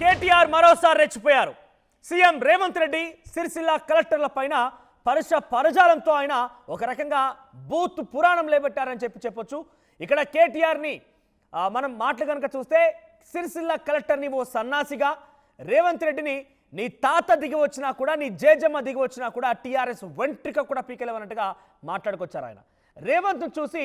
కేటీఆర్ మరోసారి రెచ్చిపోయారు. సీఎం రేవంత్ రెడ్డి సిరిసిల్ల కలెక్టర్ల పైన పరుష పరజాలంతో ఆయన ఒక రకంగా బూత్ పురాణం లేబెట్టారని చెప్పొచ్చు. ఇక్కడ కేటీఆర్ ని మనం మాటలు కనుక చూస్తే సిరిసిల్ల కలెక్టర్ని ఓ సన్నాసిగా, రేవంత్ రెడ్డిని నీ తాత దిగి వచ్చినా కూడా, నీ జేజమ్మ దిగి వచ్చినా కూడా టీఆర్ఎస్ వెంట్రిక కూడా పీకెలవన్నట్టుగా మాట్లాడుకొచ్చారు. ఆయన రేవంత్ చూసి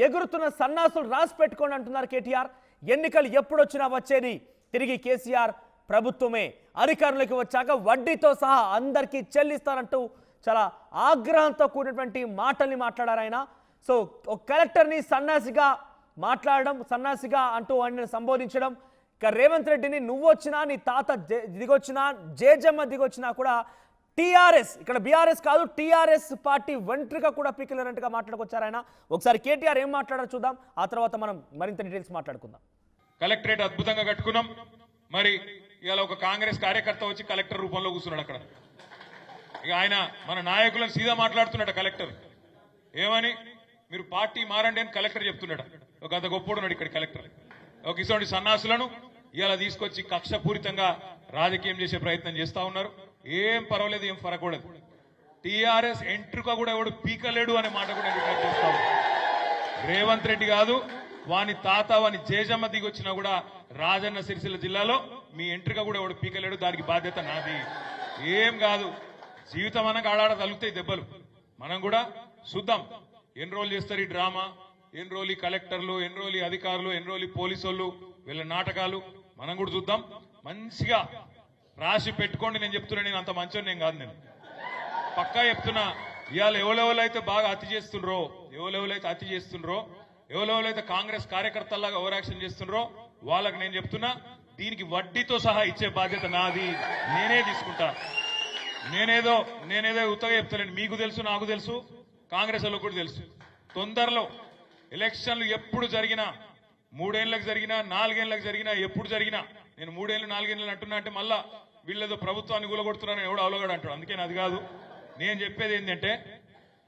ఎగురుతున్న సన్నాసులు రాసి పెట్టుకోండి అంటున్నారు కేటీఆర్. ఎన్నికలు ఎప్పుడొచ్చినా వచ్చేది తిరిగి కేసీఆర్ ప్రభుత్వమే, అధికారంలోకి వచ్చాక వడ్డీతో సహా అందరికీ చెల్లిస్తారంటూ చాలా ఆగ్రహంతో కూడినటువంటి మాటల్ని మాట్లాడారు ఆయన. సో ఒక కలెక్టర్ని సన్నాసిగా మాట్లాడడం, సన్నాసిగా అంటూ ఆయన సంబోధించడం, ఇక రేవంత్ రెడ్డిని నువ్వు వచ్చినా, నీ తాత దిగొచ్చినా, జేజమ్మ దిగొచ్చినా కూడా టీఆర్ఎస్, ఇక్కడ బీఆర్ఎస్ కాదు టీఆర్ఎస్ పార్టీ వెంట్రిక కూడా పీకిలేనట్టుగా మాట్లాడుకొచ్చారు ఆయన. ఒకసారి కేటీఆర్ ఏం మాట్లాడారో చూద్దాం, ఆ తర్వాత మనం మరింత డీటెయిల్స్ మాట్లాడుకుందాం. కలెక్టరేట్ అద్భుతంగా కట్టుకున్నాం. మరి ఇవాళ ఒక కాంగ్రెస్ కార్యకర్త వచ్చి కలెక్టర్ రూపంలో కూర్చున్నాడు అక్కడ. ఇక ఆయన మన నాయకులను సీదా మాట్లాడుతున్నాడు. కలెక్టర్ ఏమని, మీరు పార్టీ మారండి అని కలెక్టర్ చెప్తున్నాడు. ఒక అంత గొప్పోడున్నాడు ఇక్కడ కలెక్టర్. ఒక ఇటువంటి సన్నాసులను ఇవాళ తీసుకొచ్చి కక్షపూరితంగా రాజకీయం చేసే ప్రయత్నం చేస్తా ఉన్నారు. ఏం పర్వాలేదు, ఏం ఫరకూడదు. టీఆర్ఎస్ ఎంట్రుక కూడా ఎవడు పీకలేడు అనే మాట కూడా డిక్లేర్ చేస్తా ఉన్నారు. రేవంత్ రెడ్డి కాదు, వాని తాత వాని జేజమ్మ దిగొచ్చినా కూడా రాజన్న సిరిసిల్ల జిల్లాలో మీ ఎంట్రుక కూడా ఎవడు పీకలేడు. దానికి బాధ్యత నాది. ఏం కాదు, జీవితం అనగా ఆడాడ తలుగుతాయి దెబ్బలు. మనం కూడా చూద్దాం ఎన్ని రోజులు చేస్తారు ఈ డ్రామా, ఎన్ని రోజులు ఈ కలెక్టర్లు, ఎన్ని రోజులు ఈ అధికారులు, ఎన్ని రోజులు ఈ పోలీసు వాళ్ళు, వీళ్ళ నాటకాలు మనం కూడా చూద్దాం. మంచిగా రాసి పెట్టుకోండి. నేను చెప్తున్నా, నేను అంత మంచోని నేను కాదు. నేను పక్కా చెప్తున్నా, ఇవాళ ఎవరెవరైతే బాగా అతి చేస్తుండ్రో, ఎవరెవరైతే కాంగ్రెస్ కార్యకర్తల్లాగా ఓవర్ యాక్షన్ చేస్తుండ్రో వాళ్ళకి నేను చెప్తున్నా, దీనికి వడ్డీతో సహా ఇచ్చే బాధ్యత నాది. నేనే తీసుకుంటా. నేనేదో ఉత్తగా చెప్తానండి. మీకు తెలుసు, నాకు తెలుసు, కాంగ్రెస్ వాళ్ళకు కూడా తెలుసు. తొందరలో ఎలక్షన్లు ఎప్పుడు జరిగినా, 3 ఏళ్లకు జరిగినా, 4 ఏళ్లకు జరిగినా, ఎప్పుడు జరిగినా, నేను 3 ఏళ్ళు 4 ఏళ్ళు అంటున్నా అంటే మళ్ళా వీళ్ళేదో ప్రభుత్వాన్ని కూలగొడుతున్నారని ఎవడు అవలగాడు అంటాడు. అందుకని అది కాదు. నేను చెప్పేది ఏంటంటే,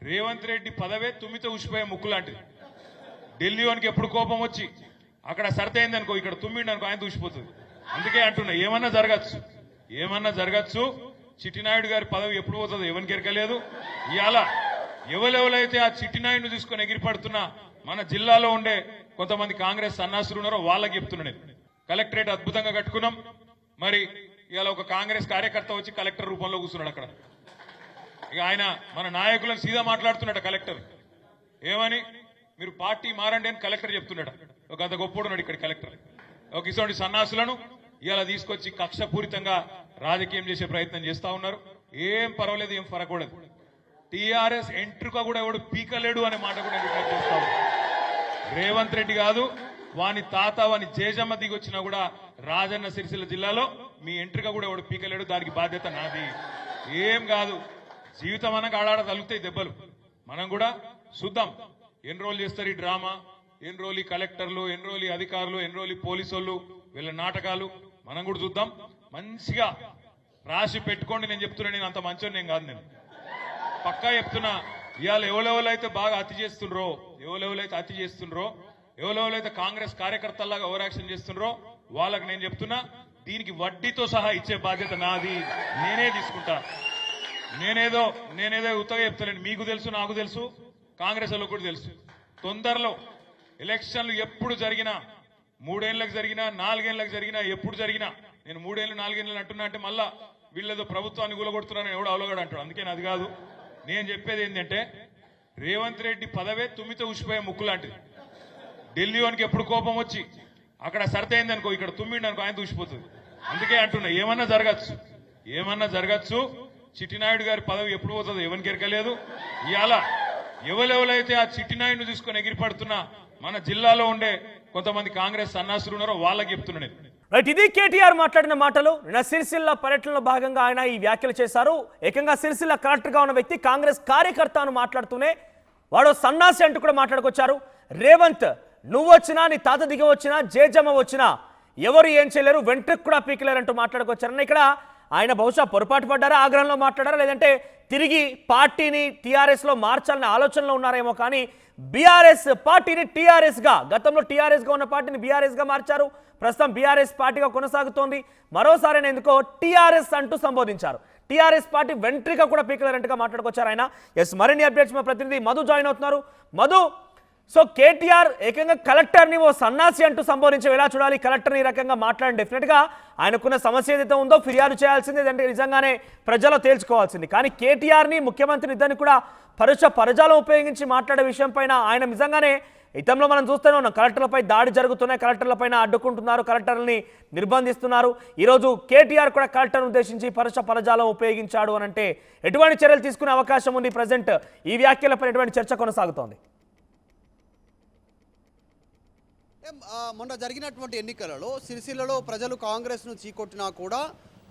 రేవంత్ రెడ్డి పదవే తుమ్మితో ఉసిపోయే ముక్కు లాంటిది. ఢిల్లీ వానికి ఎప్పుడు కోపం వచ్చి అక్కడ సరితైంది అనుకో, ఇక్కడ తుమ్మిండి అనుకో, ఆయన దూసిపోతుంది. అందుకే అంటున్నా, ఏమన్నా జరగచ్చు. చిట్టినాయుడు గారి పదవి ఎప్పుడు పోతుందో ఎవరికి ఎరకలేదు. ఇవాళ ఎవరెవరైతే ఆ చిట్టినాయుడిని తీసుకొని ఎగిరిపడుతున్నా మన జిల్లాలో ఉండే కొంతమంది కాంగ్రెస్ సన్నాసులు ఉన్నారో వాళ్ళకి చెప్తున్నాను. కలెక్టరేట్ అద్భుతంగా కట్టుకున్నాం. మరి ఇవాళ ఒక కాంగ్రెస్ కార్యకర్త వచ్చి కలెక్టర్ రూపంలో కూర్చున్నాడు అక్కడ. ఇక ఆయన మన నాయకులను సీదా మాట్లాడుతున్నాడు. కలెక్టర్ ఏమని, మీరు పార్టీ మారండి అని కలెక్టర్ చెప్తున్నాడు. ఒక అంత గొప్పోడున్నాడు ఇక్కడ కలెక్టర్. ఒక ఇటువంటి సన్నాసులను ఇవాళ తీసుకొచ్చి కక్షపూరితంగా రాజకీయం చేసే ప్రయత్నం చేస్తా ఉన్నారు. ఏం పర్వాలేదు, ఏం ఫరకూడదు. టీఆర్ఎస్ ఎంట్రుక కూడా ఎవడు పీకలేడు అనే మాట కూడా డిక్లేర్ చేస్తా ఉన్నారు. రేవంత్ రెడ్డి కాదు, వాని తాత వాని జేజమ్మ దిగొచ్చినా కూడా రాజన్న సిరిసిల్ల జిల్లాలో మీ ఎంట్రుక కూడా ఎవడు పీకలేడు. దానికి బాధ్యత నాది. ఏం కాదు, జీవితం అనగా ఆడాడ తలుగుతాయి దెబ్బలు. మనం కూడా చూద్దాం ఎన్ని రోజులు చేస్తారు ఈ డ్రామా, ఎన్ని రోజులు ఈ కలెక్టర్లు, ఎన్ని రోజులు ఈ అధికారులు, ఎన్ని రోజులు ఈ పోలీసు వాళ్ళు, వీళ్ళ నాటకాలు మనం కూడా చూద్దాం. మంచిగా రాసి పెట్టుకోండి. నేను చెప్తున్నా, నేను అంత మంచోని నేను కాదు. నేను పక్కా చెప్తున్నా, ఇవాళ ఎవరెవరైతే బాగా అతి చేస్తుండ్రో, ఎవరెవరైతే కాంగ్రెస్ కార్యకర్తల్లాగా ఓవర్ యాక్షన్ చేస్తుండ్రో వాళ్ళకి నేను చెప్తున్నా, దీనికి వడ్డీతో సహా ఇచ్చే బాధ్యత నాది. నేనే తీసుకుంటా. నేనేదో ఉత్తగా చెప్తానండి. మీకు తెలుసు, నాకు తెలుసు, కాంగ్రెస్ వాళ్ళకు కూడా తెలుసు. తొందరలో ఎలక్షన్లు ఎప్పుడు జరిగినా, 3 ఏళ్లకు జరిగినా, 4 ఏళ్లకు జరిగినా, ఎప్పుడు జరిగినా, నేను 3 ఏళ్ళు 4 ఏళ్ళు అంటున్నా అంటే మళ్ళా వీళ్ళేదో ప్రభుత్వాన్ని కూలగొడుతున్నారని ఎవడు అవలగాడు అంటాడు. అందుకని అది కాదు. నేను చెప్పేది ఏంటంటే, రేవంత్ రెడ్డి పదవే తుమ్మితో ఉసిపోయే ముక్కు లాంటిది. ఢిల్లీ వానికి ఎప్పుడు కోపం వచ్చి అక్కడ సరితైంది అనుకో, ఇక్కడ తుమ్మిండి అనుకో, ఆయన దూసిపోతుంది. అందుకే అంటున్నా, ఏమన్నా జరగచ్చు. చిట్టినాయుడు గారి పదవి ఎప్పుడు పోతుందో ఎవరికి ఎరకలేదు. ఇవాళ ఎవరెవరైతే ఆ చిట్టినాయుడిని తీసుకొని ఎగిరిపడుతున్నా మన జిల్లాలో ఉండే కొంతమంది కాంగ్రెస్ సన్నాసులు ఉన్నారో వాళ్ళకి చెప్తున్నాను. రైట్, ఇది కేటీఆర్ మాట్లాడిన మాటలు. నిన్న సిరిసిల్ల పర్యటనలో భాగంగా ఆయన ఈ వ్యాఖ్యలు చేశారు. ఏకంగా సిరిసిల్ల కలెక్టర్గా ఉన్న వ్యక్తి కాంగ్రెస్ కార్యకర్తను మాట్లాడుతూనే వాడు సన్నాసి అంటూ కూడా మాట్లాడుకొచ్చారు. రేవంత్ నువ్వు వచ్చినా, నీ తాత దిగి వచ్చినా, జేజమ్మ వచ్చినా ఎవరు ఏం చేయలేరు, వెంట్రుకు కూడా పీకలేరు అంటూ మాట్లాడుకొచ్చారని ఇక్కడ ఆయన బహుశా పొరపాటు పడ్డారా, ఆగ్రహంలో మాట్లాడారా, లేదంటే తిరిగి పార్టీని టీఆర్ఎస్లో మార్చాలనే ఆలోచనలో ఉన్నారేమో. కానీ బీఆర్ఎస్ పార్టీని టీఆర్ఎస్గా, గతంలో టీఆర్ఎస్గా ఉన్న పార్టీని బీఆర్ఎస్గా మార్చారు. ప్రస్తుతం బీఆర్ఎస్ పార్టీగా కొనసాగుతోంది. మరోసారి ఎందుకో టీఆర్ఎస్ అంటూ సంబోధించారు. టీఆర్ఎస్ పార్టీ వెంట్రిక కూడా పీకలేరంటగా మాట్లాడుకొచ్చారు ఆయన. ఎస్, మరిన్ని అప్డేట్స్ మా ప్రతినిధి మధు జాయిన్ అవుతున్నారు. మధు, సో కేటీఆర్ ఏకంగా కలెక్టర్ని ఓ సన్నాసి అంటూ సంబోధించి ఎలా చూడాలి? కలెక్టర్ని ఈ రకంగా మాట్లాడి డెఫినెట్గా ఆయనకున్న సమస్య ఏదైతే ఉందో ఫిర్యాదు చేయాల్సింది, అంటే నిజంగానే ప్రజలు తేల్చుకోవాల్సింది. కానీ కేటీఆర్ని, ముఖ్యమంత్రి ఇద్దరిని కూడా పరుష పరజాలం ఉపయోగించి మాట్లాడే విషయం పైన ఆయన నిజంగానే ఇతంలో మనం చూస్తూనే ఉన్నాం. కలెక్టర్లపై దాడి జరుగుతున్నాయి, కలెక్టర్లపైన అడ్డుకుంటున్నారు, కలెక్టర్లని నిర్బంధిస్తున్నారు. ఈరోజు కేటీఆర్ కూడా కలెక్టర్ను ఉద్దేశించి పరుష పరజాలం ఉపయోగించాడు అని అంటే ఎటువంటి చర్యలు తీసుకునే అవకాశం ఉంది? ప్రజెంట్ ఈ వ్యాఖ్యలపై ఎటువంటి చర్చ కొనసాగుతోంది? మొన్న జరిగినటువంటి ఎన్నికలలో సిరిసిల్లలో ప్రజలు కాంగ్రెస్ను చీకొట్టినా కూడా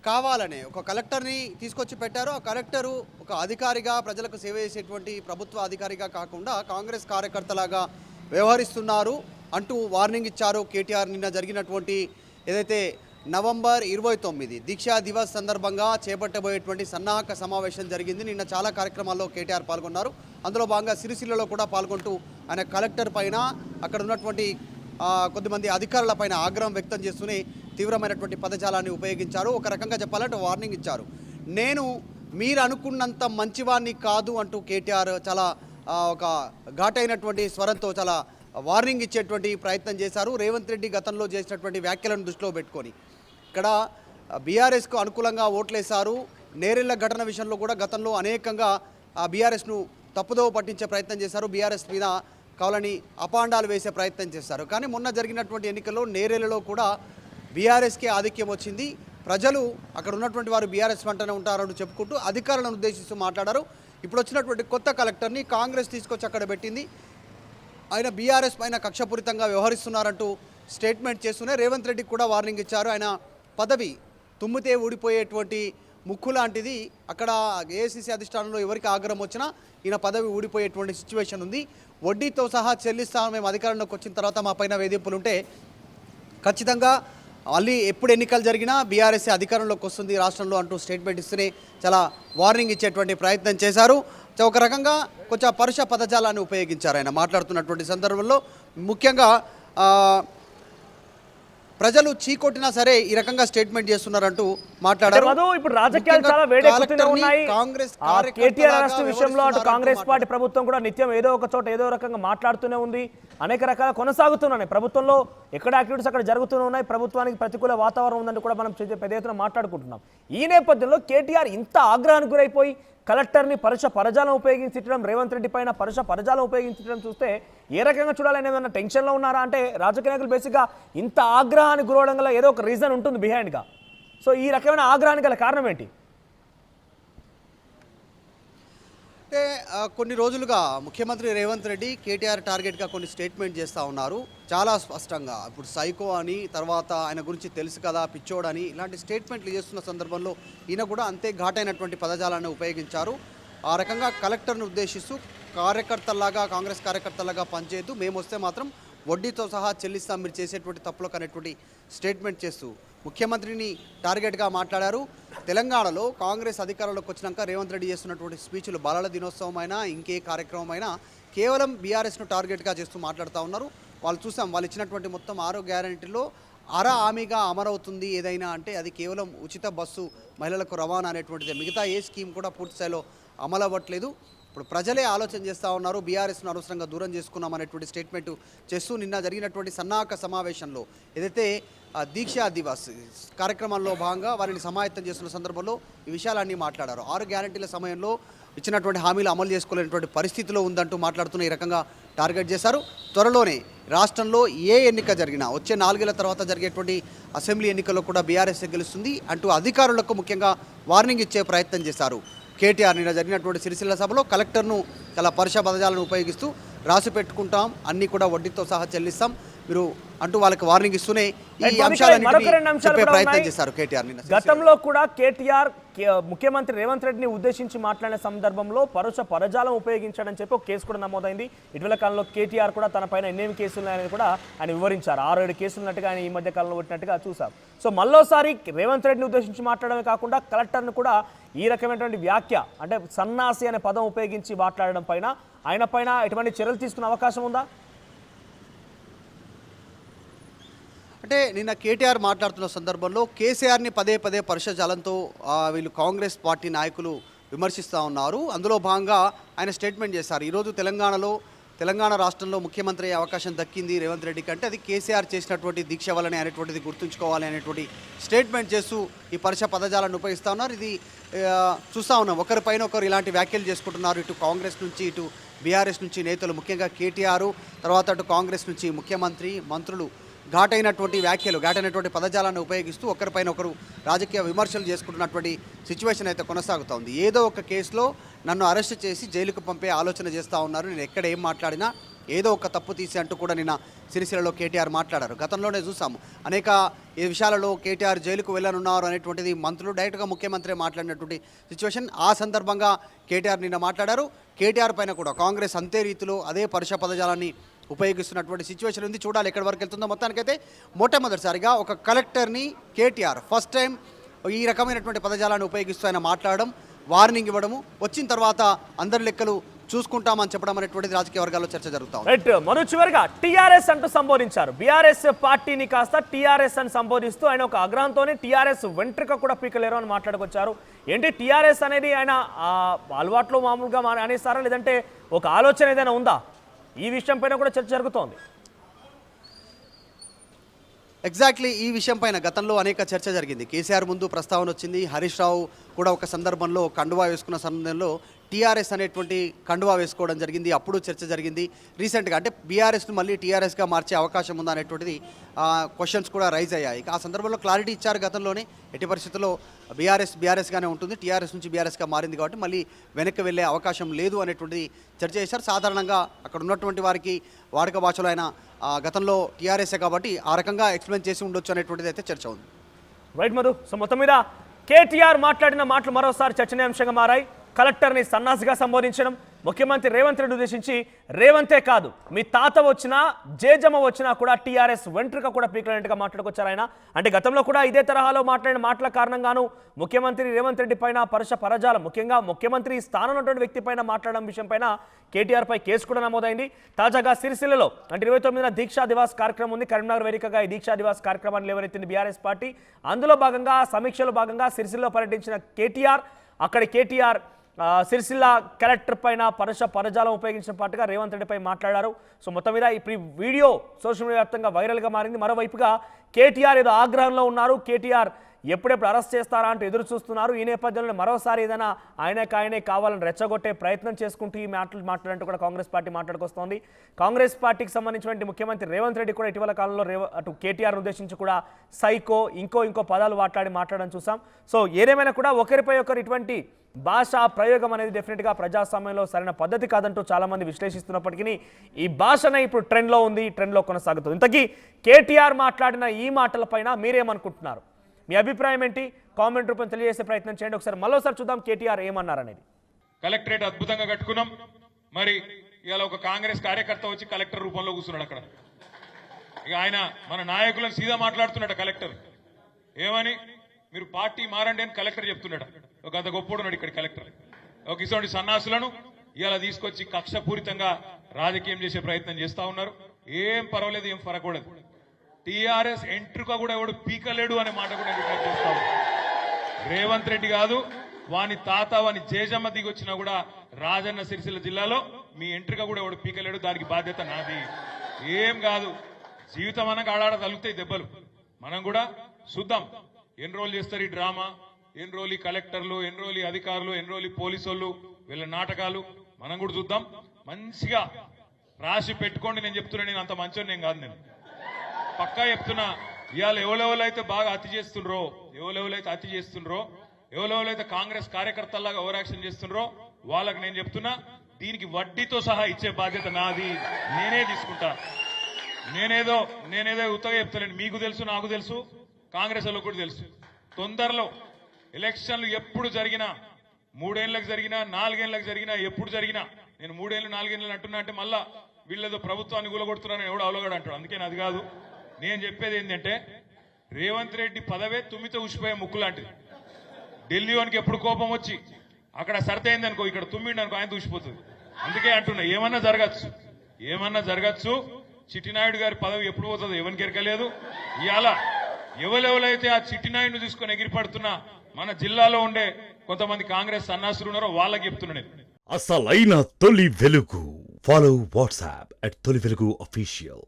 కావాలనే ఒక కలెక్టర్ని తీసుకొచ్చి పెట్టారు. ఆ కలెక్టరు ఒక అధికారిగా, ప్రజలకు సేవ చేసేటువంటి ప్రభుత్వ అధికారిగా కాకుండా కాంగ్రెస్ కార్యకర్తలాగా వ్యవహరిస్తున్నారు అంటూ వార్నింగ్ ఇచ్చారు కేటీఆర్. నిన్న జరిగినటువంటి ఏదైతే నవంబర్ 29 దీక్షా దివస్ సందర్భంగా చేపట్టబోయేటువంటి సన్నాహక సమావేశం జరిగింది. నిన్న చాలా కార్యక్రమాల్లో కేటీఆర్ పాల్గొన్నారు. అందులో భాగంగా సిరిసిల్లలో కూడా పాల్గొంటూ ఆయన కలెక్టర్ పైన, అక్కడ ఉన్నటువంటి కొద్దిమంది అధికారుల పైన ఆగ్రహం వ్యక్తం చేస్తూనే తీవ్రమైనటువంటి పదజాలాన్ని ఉపయోగించారు. ఒక రకంగా చెప్పాలంటే వార్నింగ్ ఇచ్చారు. నేను మీరు అనుకున్నంత మంచివాణ్ణి కాదు అంటూ కేటీఆర్ చాలా ఒక ఘాటైనటువంటి స్వరంతో చాలా వార్నింగ్ ఇచ్చేటువంటి ప్రయత్నం చేశారు. రేవంత్ రెడ్డి గతంలో చేసినటువంటి వ్యాఖ్యలను దృష్టిలో పెట్టుకొని ఇక్కడ బీఆర్ఎస్కు అనుకూలంగా ఓట్లేశారు. నేరెళ్ల ఘటన విషయంలో కూడా గతంలో అనేకంగా బీఆర్ఎస్ను తప్పుదోవ పట్టించే ప్రయత్నం చేశారు. బీఆర్ఎస్ మీద కావాలని అపాండాలు వేసే ప్రయత్నం చేశారు. కానీ మొన్న జరిగినటువంటి ఎన్నికల్లో నేరేళ్లలో కూడా బీఆర్ఎస్కే ఆధిక్యం వచ్చింది. ప్రజలు అక్కడ ఉన్నటువంటి వారు బీఆర్ఎస్ వెంటనే ఉంటారని చెప్పుకుంటూ అధికారులను ఉద్దేశిస్తూ మాట్లాడారు. ఇప్పుడు వచ్చినటువంటి కొత్త కలెక్టర్ని కాంగ్రెస్ తీసుకొచ్చి అక్కడ పెట్టింది. ఆయన బీఆర్ఎస్ పైన కక్షపూరితంగా వ్యవహరిస్తున్నారంటూ స్టేట్మెంట్ చేస్తూనే రేవంత్ రెడ్డికి కూడా వార్నింగ్ ఇచ్చారు. ఆయన పదవి తుమ్మితే ఊడిపోయేటువంటి ముక్కు లాంటిది. అక్కడ ఏఐసీసీ అధిష్టానంలో ఎవరికి ఆగ్రహం వచ్చినా ఈయన పదవి ఊడిపోయేటువంటి సిచ్యువేషన్ ఉంది. వడ్డీతో సహా చెల్లిస్తాము, మేము అధికారంలోకి వచ్చిన తర్వాత మా పైన వేధింపులు ఉంటే ఖచ్చితంగా మళ్ళీ ఎప్పుడు ఎన్నికలు జరిగినా బీఆర్ఎస్ అధికారంలోకి వస్తుంది రాష్ట్రంలో అంటూ స్టేట్మెంట్ ఇస్తూనే చాలా వార్నింగ్ ఇచ్చేటువంటి ప్రయత్నం చేశారు. ఒక రకంగా కొంచెం పరుష పదజాలాన్ని ఉపయోగించారు ఆయన మాట్లాడుతున్నటువంటి సందర్భంలో. ముఖ్యంగా ప్రజలు చీకొట్టినా సరే ఈ రకంగా స్టేట్మెంట్ చేస్తున్నారంటూ మాట్లాడారు. ఇప్పుడు రాజకీయాలు చాలా వేడెక్కుతూనే ఉన్నాయి. కేటీఆర్ అరెస్ట్ విషయంలో అటు కాంగ్రెస్ పార్టీ ప్రభుత్వం కూడా నిత్యం ఏదో ఒక చోట ఏదో రకంగా మాట్లాడుతూనే ఉంది. అనేక రకాల కొనసాగుతున్నాయి. ప్రభుత్వంలో ఎక్కడ యాక్టివిటీస్ అక్కడ జరుగుతూనే ఉన్నాయి. ప్రభుత్వానికి ప్రతికూల వాతావరణం ఉందని కూడా మనం పెద్ద ఎత్తున మాట్లాడుకుంటున్నాం. ఈ నేపథ్యంలో కేటీఆర్ ఇంత ఆగ్రహానికి గురైపోయి కలెక్టర్ని పరుష పరజాలం ఉపయోగించడం, రేవంత్ రెడ్డి పైన పరుష పరజాలం ఉపయోగించడం చూస్తే ఏ రకంగా చూడాలని ఏదైనా టెన్షన్లో ఉన్నారా? అంటే రాజకీయ నాయకులు బేసిక్గా ఇంత ఆగ్రహానికి గురవడం గల ఏదో ఒక రీజన్ ఉంటుంది బిహైండ్గా. సో ఈ రకమైన ఆగ్రహానికి గల కారణం ఏంటి? అంటే కొన్ని రోజులుగా ముఖ్యమంత్రి రేవంత్ రెడ్డి కేటీఆర్ టార్గెట్గా కొన్ని స్టేట్మెంట్ చేస్తూ ఉన్నారు. చాలా స్పష్టంగా ఇప్పుడు సైకో అని, తర్వాత ఆయన గురించి తెలుసు కదా పిచ్చోడని, ఇలాంటి స్టేట్మెంట్లు చేస్తున్న సందర్భంలో ఈయన కూడా అంతే ఘాటైనటువంటి పదజాలాన్ని ఉపయోగించారు. ఆ రకంగా కలెక్టర్ను ఉద్దేశిస్తూ కార్యకర్తల్లాగా, కాంగ్రెస్ కార్యకర్తలాగా పనిచేయద్దు, మేము వస్తే మాత్రం వడ్డీతో సహా చెల్లిస్తాం మీరు చేసేటువంటి తప్పులకు అనేటువంటి స్టేట్మెంట్ చేస్తూ ముఖ్యమంత్రిని టార్గెట్గా మాట్లాడారు. తెలంగాణలో కాంగ్రెస్ అధికారంలోకి వచ్చినాక రేవంత్ రెడ్డి చేస్తున్నటువంటి స్పీచ్లు బాలల దినోత్సవం అయినా ఇంకే కార్యక్రమం అయినా కేవలం బీఆర్ఎస్ను టార్గెట్గా చేస్తూ మాట్లాడుతూ ఉన్నారు. వాళ్ళు చూసాం, వాళ్ళు ఇచ్చినటువంటి మొత్తం 6 గ్యారంటీలో హామీగా అమరవుతుంది ఏదైనా అంటే అది కేవలం ఉచిత బస్సు మహిళలకు రవాణా అనేటువంటిది. మిగతా ఏ స్కీమ్ కూడా పూర్తి స్థాయిలో అమలు అవ్వట్లేదు. ఇప్పుడు ప్రజలే ఆలోచన చేస్తూ ఉన్నారు, బీఆర్ఎస్ను అనవసరంగా దూరం చేసుకున్నాం అనేటువంటి స్టేట్మెంట్ చేస్తూ నిన్న జరిగినటువంటి సన్నాహక సమావేశంలో ఏదైతే దీక్షా దివస్ కార్యక్రమంలో భాగంగా వారిని సమాయత్తం చేస్తున్న సందర్భంలో ఈ విషయాలన్నీ మాట్లాడారు. 6 గ్యారంటీల సమయంలో ఇచ్చినటువంటి హామీలు అమలు చేసుకోలేనటువంటి పరిస్థితిలో ఉందంటూ మాట్లాడుతున్న ఈ రకంగా టార్గెట్ చేశారు. త్వరలోనే రాష్ట్రంలో ఏ ఎన్నిక జరిగినా వచ్చే 4 ఏళ్ల తర్వాత జరిగేటువంటి అసెంబ్లీ ఎన్నికల్లో కూడా బీఆర్ఎస్ గెలుస్తుంది అంటూ అధికారులకు ముఖ్యంగా వార్నింగ్ ఇచ్చే ప్రయత్నం చేశారు. కేటీఆర్ నిన్న జరిగినటువంటి సిరిసిల్ల సభలో కలెక్టర్ను చాలా పరుష పదజాలను ఉపయోగిస్తూ రాసి పెట్టుకుంటాం, అన్నీ కూడా వడ్డీతో సహా చెల్లిస్తాం మీరు అంటూ వాళ్ళకి వార్నింగ్ ఇస్తూనే ఈ అంశాలన్నీ చెప్పే ప్రయత్నం చేశారు కేటీఆర్. గతంలో కూడా కేటీఆర్ ముఖ్యమంత్రి రేవంత్ రెడ్డిని ఉద్దేశించి మాట్లాడిన సందర్భంలో పరుష పరజాలం ఉపయోగించాడని చెప్పి ఒక కేసు కూడా నమోదైంది. ఇటీవల కాలంలో కేటీఆర్ కూడా తన పైన ఎన్నేమి కేసులు ఉన్నాయని కూడా ఆయన వివరించారు. 6-7 కేసులు ఉన్నట్టుగా ఆయన ఈ మధ్య కాలంలో పెట్టినట్టుగా చూసాం. సో మళ్ళోసారి రేవంత్ రెడ్డిని ఉద్దేశించి మాట్లాడమే కాకుండా కలెక్టర్ను కూడా ఈ రకమైనటువంటి వ్యాఖ్య అంటే సన్నాసి అనే పదం ఉపయోగించి మాట్లాడడం పైన ఆయన పైన ఎటువంటి చర్యలు తీసుకునే అవకాశం ఉందా? అంటే నిన్న కేటీఆర్ మాట్లాడుతున్న సందర్భంలో కేసీఆర్ని పదే పదే పరుషజాలంతో వీళ్ళు కాంగ్రెస్ పార్టీ నాయకులు విమర్శిస్తూ ఉన్నారు. అందులో భాగంగా ఆయన స్టేట్మెంట్ చేశారు. ఈరోజు తెలంగాణ రాష్ట్రంలో ముఖ్యమంత్రి అయ్యే అవకాశం దక్కింది రేవంత్ రెడ్డికి అంటే అది కేసీఆర్ చేసినటువంటి దీక్ష వల్లనే అనేటువంటిది గుర్తుంచుకోవాలి అనేటువంటి స్టేట్మెంట్ చేస్తూ ఈ పరుష పదజాలను ఉపయోగిస్తూ ఉన్నారు. ఇది చూస్తూ ఉన్నాం, ఒకరిపైన ఒకరు ఇలాంటి వ్యాఖ్యలు చేసుకుంటున్నారు. ఇటు కాంగ్రెస్ నుంచి ఇటు బీఆర్ఎస్ నుంచి నేతలు, ముఖ్యంగా కేటీఆర్, తర్వాత అటు కాంగ్రెస్ నుంచి ముఖ్యమంత్రి, మంత్రులు ఘాటైనటువంటి పదజాలాన్ని ఉపయోగిస్తూ ఒకరిపైన ఒకరు రాజకీయ విమర్శలు చేసుకుంటున్నటువంటి సిచ్యువేషన్ అయితే కొనసాగుతోంది. ఏదో ఒక కేసులో నన్ను అరెస్ట్ చేసి జైలుకు పంపే ఆలోచన చేస్తూ ఉన్నారు. నేను ఎక్కడ ఏం మాట్లాడినా ఏదో ఒక తప్పు తీసి అంటూ కూడా నిన్న సిరిసిల్లలో కేటీఆర్ మాట్లాడారు. గతంలోనే చూసాము అనేక ఈ విషయాలలో కేటీఆర్ జైలుకు వెళ్ళనున్నారు అనేటువంటిది మంత్రులు డైరెక్ట్గా ముఖ్యమంత్రి మాట్లాడినటువంటి సిచ్యువేషన్. ఆ సందర్భంగా కేటీఆర్ నిన్న మాట్లాడారు. కేటీఆర్ పైన కూడా కాంగ్రెస్ అంతే రీతిలో అదే పరుష పదజాలాన్ని ఉపయోగిస్తున్నటువంటి సిచ్యువేషన్ ఉంది. చూడాలి ఎక్కడి వరకు వెళ్తుందో. మొత్తానికైతే మొట్టమొదటిసారిగా ఒక కలెక్టర్ని కేటీఆర్ ఫస్ట్ టైం ఈ రకమైనటువంటి పదజాలాన్ని ఉపయోగిస్తూ ఆయన మాట్లాడడం, వార్నింగ్ ఇవ్వడము, వచ్చిన తర్వాత అందరి లెక్కలు చూసుకుంటామని చెప్పడం అనేటువంటిది రాజకీయ వర్గాల్లో చర్చ జరుగుతాం. రైట్, మరో చివరిగా టీఆర్ఎస్ అంటూ సంబోధించారు. బీఆర్ఎస్ పార్టీని కాస్త టీఆర్ఎస్ అని సంబోధిస్తూ ఆయన ఒక ఆగ్రహంతోనే టీఆర్ఎస్ వెంట్రుక కూడా పీకలేరు అని మాట్లాడుకొచ్చారు. ఏంటి టీఆర్ఎస్ అనేది ఆయన అలవాట్లో మామూలుగా అనేస్తారా, లేదంటే ఒక ఆలోచన ఏదైనా ఉందా? ఈ విషయం పైన కూడా చర్చ జరుగుతోంది. ఎగ్జాక్ట్లీ ఈ విషయం పైన గతంలో అనేక చర్చ జరిగింది. కేసీఆర్ ముందు ప్రస్తావన వచ్చింది. హరీష్ రావు కూడా ఒక సందర్భంలో కండువా వేసుకున్న సందర్భంలో టీఆర్ఎస్ అనేటువంటి కండువా వేసుకోవడం జరిగింది. అప్పుడు చర్చ జరిగింది. రీసెంట్గా అంటే బీఆర్ఎస్ను మళ్ళీ టీఆర్ఎస్గా మార్చే అవకాశం ఉందా అనేటువంటిది క్వశ్చన్స్ కూడా రైజ్ అయ్యాయి. ఆ సందర్భంలో క్లారిటీ ఇచ్చారు గతంలోనే. ఎట్టి పరిస్థితుల్లో బీఆర్ఎస్గానే ఉంటుంది, టీఆర్ఎస్ నుంచి బీఆర్ఎస్గా మారింది కాబట్టి మళ్ళీ వెనక్కి వెళ్ళే అవకాశం లేదు అనేటువంటిది చర్చ చేశారు. సాధారణంగా అక్కడ ఉన్నటువంటి వారికి వాడుక భాషలో ఆయన గతంలో టీఆర్ఎస్ఏ కాబట్టి ఆ రకంగా ఎక్స్ప్లెయిన్ చేసి ఉండొచ్చు అనేటువంటిది అయితే చర్చ ఉంది. రైట్ మధు, సో మొత్తం మీద కేటీఆర్ మాట్లాడిన మాటలు మరోసారి చర్చనీయాంశంగా మారాయి. కలెక్టర్ని సన్నాసిగా సంబోధించడం, ముఖ్యమంత్రి రేవంత్ రెడ్డి ఉద్దేశించి రేవంతే కాదు మీ తాత వచ్చినా జేజమ్మ వచ్చినా కూడా టీఆర్ఎస్ వెంట్రుక కూడా పీకలేనట్టుగా మాట్లాడుకొచ్చారు ఆయన. అంటే గతంలో కూడా ఇదే తరహాలో మాట్లాడిన మాటల కారణంగాను ముఖ్యమంత్రి రేవంత్ రెడ్డి పైన పరజాలం, ముఖ్యంగా ముఖ్యమంత్రి స్థానంలో ఉన్నటువంటి వ్యక్తి పైన మాట్లాడడం విషయం పైన కేటీఆర్ పై కేసు కూడా నమోదైంది. తాజాగా సిరిసిల్లలో అంటే 29న దీక్షా దివాస్ కార్యక్రమం ఉంది. కరీంనగర్ వేదికగా ఈ దీక్షా దివాస్ కార్యక్రమాన్ని లేవనెత్తింది బీఆర్ఎస్ పార్టీ. అందులో భాగంగా సమీక్షలో భాగంగా సిరిసిల్లలో పర్యటించిన కేటీఆర్ అక్కడ సిరిసిల్ల కలెక్టర్ పైన పరజాలం ఉపయోగించిన పాటుగా రేవంత్ రెడ్డిపై మాట్లాడారు. సో మొత్తం మీద ఇప్పుడు వీడియో సోషల్ మీడియా వ్యాప్తంగా వైరల్గా మారింది. మరోవైపుగా కేటీఆర్ ఏదో ఆగ్రహంలో ఉన్నారు. కేటీఆర్ ఎప్పుడెప్పుడు అరెస్ట్ చేస్తారా అంటూ ఎదురు చూస్తున్నారు. ఈ నేపథ్యంలో మరోసారి ఏదైనా ఆయనే కావాలని రెచ్చగొట్టే ప్రయత్నం చేసుకుంటూ ఈ మాట్లాడంటూ కూడా కాంగ్రెస్ పార్టీ మాట్లాడుకొస్తోంది. కాంగ్రెస్ పార్టీకి సంబంధించినటువంటి ముఖ్యమంత్రి రేవంత్ రెడ్డి కూడా ఇటీవల కాలంలో అటు కేటీఆర్ ఉద్దేశించి కూడా సైకో ఇంకో పదాలు మాట్లాడడం చూసాం. సో ఏదేమైనా కూడా ఒకరిపై ఒకరు ఇటువంటి భాషా ప్రయోగం అనేది డెఫినెట్గా ప్రజాస్వామ్యంలో సరైన పద్ధతి కాదంటూ చాలామంది విశ్లేషిస్తున్నప్పటికీ ఈ భాషనే ఇప్పుడు ట్రెండ్లో ఉంది, ట్రెండ్లో కొనసాగుతుంది. ఇంతకీ కేటీఆర్ మాట్లాడిన ఈ మాటలపైన మీరేమనుకుంటున్నారు? మీ అభిప్రాయం ఏంటి? కామెంట్ రూపం తెలియజేసే ప్రయత్నం చేయండి. ఒకసారి మరోసారి చూద్దాం కేటీఆర్ ఏమన్నారనేది. కలెక్టరేట్ అద్భుతంగా కట్టుకున్నాం. మరి ఇవాళ ఒక కాంగ్రెస్ కార్యకర్త వచ్చి కలెక్టర్ రూపంలో కూర్చున్నాడు అక్కడ. ఇక ఆయన మన నాయకులను సీదా మాట్లాడుతున్నాడు. కలెక్టర్ ఏమని, మీరు పార్టీ మారండి అని కలెక్టర్ చెప్తున్నాడు. ఒక అంత గొప్పడున్నాడు ఇక్కడ కలెక్టర్. ఒక ఇటువంటి సన్నాసులను ఇవాళ తీసుకొచ్చి కక్షపూరితంగా రాజకీయం చేసే ప్రయత్నం చేస్తా ఉన్నారు. ఏం పర్వాలేదు, ఏం ఫరకూడదు. టీఆర్ఎస్ ఎంట్రుక కూడా ఎవడు పీకలేడు అనే మాట కూడా డిక్లేర్ చేస్తాడు. రేవంత్ రెడ్డి కాదు, వాని తాత వాని జేజమ్మ దిగొచ్చినా కూడా రాజన్న సిరిసిల్ల జిల్లాలో మీ ఎంట్రుక కూడా ఎవడు పీకలేడు. దానికి బాధ్యత నాది. ఏం కాదు, జీవితం అనగా ఆడాడ తలుగుతాయి దెబ్బలు. మనం కూడా చూద్దాం ఎన్ని రోజులు చేస్తారు ఈ డ్రామా, ఎన్ని రోజులు ఈ కలెక్టర్లు, ఎన్ని రోజులు ఈ అధికారులు, ఎన్ని రోజులు ఈ పోలీసు వాళ్ళు, వీళ్ళ నాటకాలు మనం కూడా చూద్దాం. మంచిగా రాసి పెట్టుకోండి. నేను చెప్తున్నా, నేను అంత మంచోని నేను కాదు. నేను పక్కా చెప్తున్నా, ఇవాళ ఎవరెవరైతే బాగా అతి చేస్తుండ్రో, ఎవరెవరైతే కాంగ్రెస్ కార్యకర్తల్లాగా ఓవర్ యాక్షన్ చేస్తుండ్రో వాళ్ళకి నేను చెప్తున్నా, దీనికి వడ్డీతో సహా ఇచ్చే బాధ్యత నాది. నేనే తీసుకుంటా. నేనేదో ఉత్తగా చెప్తానండి. మీకు తెలుసు, నాకు తెలుసు, కాంగ్రెస్ వాళ్ళకు కూడా తెలుసు. తొందరలో ఎలక్షన్లు ఎప్పుడు జరిగినా, 3 ఏళ్ళకి జరిగినా, 4 ఏళ్ళకి జరిగినా, ఎప్పుడు జరిగినా, నేను 3 ఏళ్ళు 4 ఏళ్ళు అంటున్నా అంటే మళ్ళా వీళ్ళేదో ప్రభుత్వాన్ని కూలగొడుతున్నారని ఎవడో అవలోగాడు అంటాడు. అందుకని అది కాదు. నేను చెప్పేది ఏంటంటే, రేవంత్ రెడ్డి పదవే తుమ్మితో ఉసిపోయే ముక్కు లాంటిది. ఢిల్లీ వానికి ఎప్పుడు కోపం వచ్చి అక్కడ సరితైంది అనుకో, ఇక్కడ తుమ్మిండి అనుకో, ఆయన దూసిపోతుంది. అందుకే అంటున్నా, ఏమన్నా జరగచ్చు. చిట్టినాయుడు గారి పదవి ఎప్పుడు పోతుందో ఎవరికి ఎరకలేదు. ఇవాళ ఎవరెవరైతే ఆ చిట్టినాయుడును తీసుకొని ఎగిరిపడుతున్న మన జిల్లాలో ఉండే కొంతమంది కాంగ్రెస్ సన్నాసులు ఉన్నారో వాళ్ళకి చెప్తున్నాను. అసలైన తొలి వెలుగు. ఫాలో వాట్సాప్ @తొలి వెలుగు official.